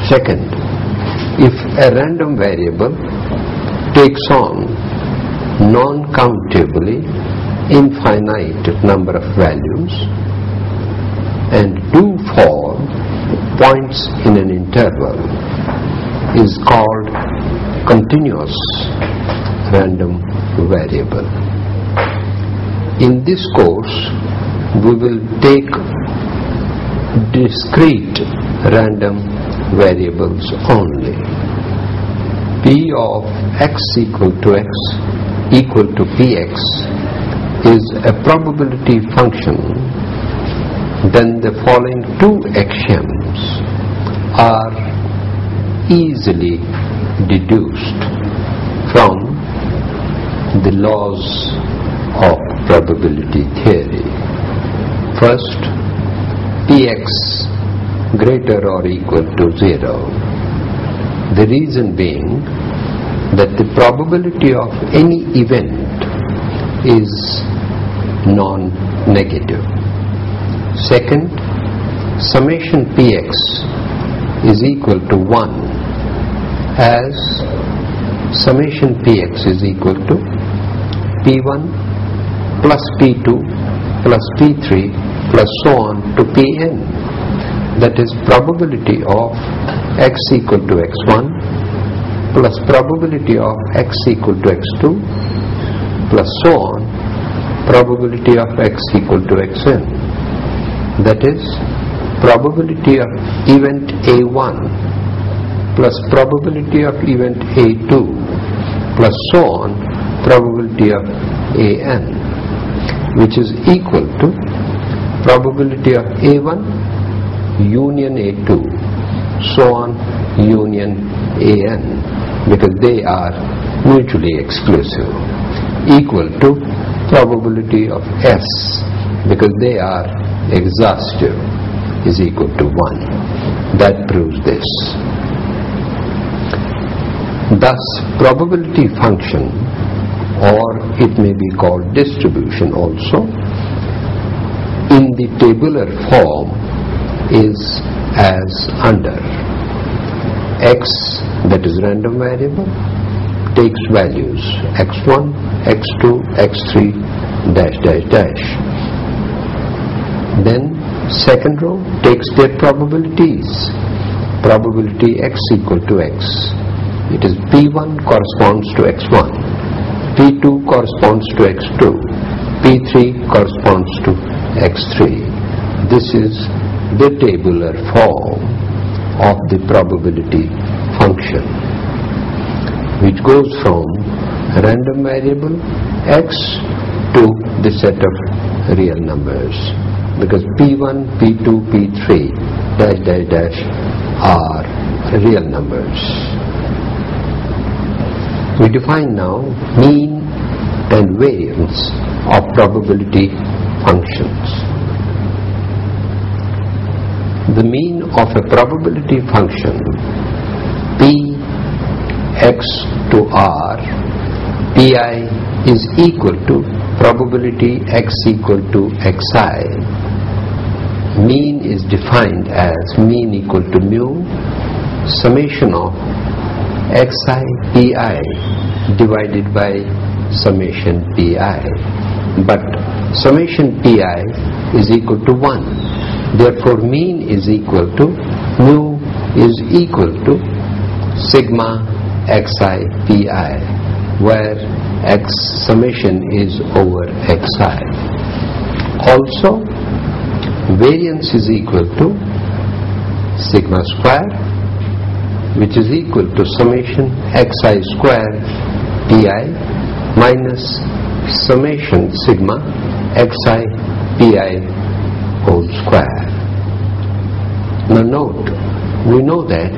Second, if a random variable takes on non-countably infinite number of values and do fall points in an interval, is called continuous random variable. In this course, we will take discrete random variables only. P of x equal to x equal to px is a probability function, then the following two axioms are easily deduced from the laws of probability theory. First, px greater or equal to 0. The reason being that the probability of any event is non-negative. Second, summation px is equal to 1 as summation px is equal to p1 plus p2 plus p3 plus so on to pn. That is probability of x equal to x1 plus probability of x equal to x2 plus so on probability of x equal to xn. That is probability of event A1 plus probability of event A2 plus so on probability of AN, which is equal to probability of A1 union A2 so on union AN, because they are mutually exclusive, equal to probability of S because they are exhaustive, is equal to 1. That proves this. Thus, probability function, or it may be called distribution also, in the tabular form is as under. X, that is random variable, takes values x1, x2, x3, dash dash dash. Then second row takes their probabilities. Probability x equal to x. It is p1 corresponds to x1, p2 corresponds to x2, p3 corresponds to x3. This is the tabular form of the probability function, which goes from random variable x to the set of real numbers, because p1, p2, p3 dash dash dash are real numbers. We define now mean and variance of probability functions. The mean of a probability function p x to r, pi is equal to probability x equal to xi. Mean is defined as mean equal to mu summation of xi pi divided by summation pi, but summation pi is equal to 1. Therefore, mean is equal to mu is equal to sigma xi pi, where x summation is over xi. Also, variance is equal to sigma square, which is equal to summation xi square pi minus summation sigma xi pi whole square. Now note, we know that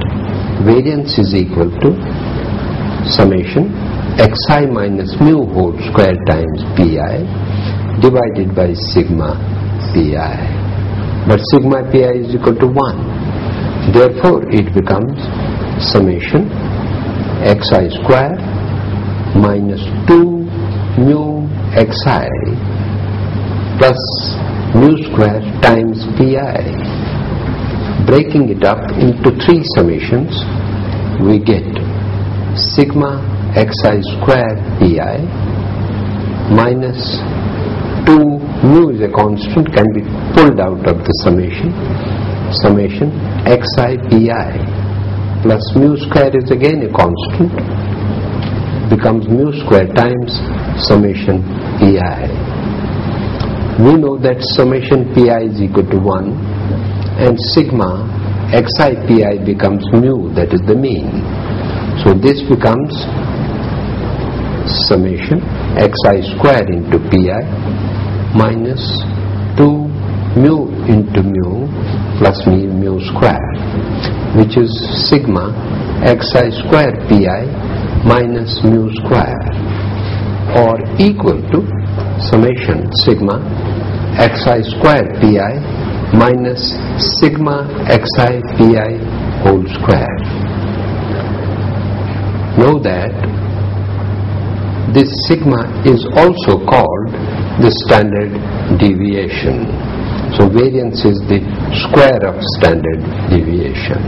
variance is equal to summation xi minus mu whole square times pi divided by sigma pi. But sigma pi is equal to 1. Therefore, it becomes summation xi square minus 2 mu xi plus mu square times pi. breaking it up into three summations, we get sigma xi square pi minus 2 mu is a constant, can be pulled out of the summation xi pi plus mu square is again a constant, becomes mu square times summation pi. We know that summation pi is equal to 1 and sigma xi pi becomes mu, that is the mean. So this becomes summation xi square into pi minus 2 mu into mu plus mu square, which is sigma xi square pi minus mu square, or equal to summation sigma xi square pi minus sigma xi pi whole square. Know that this sigma is also called the standard deviation. So variance is the square of standard deviation.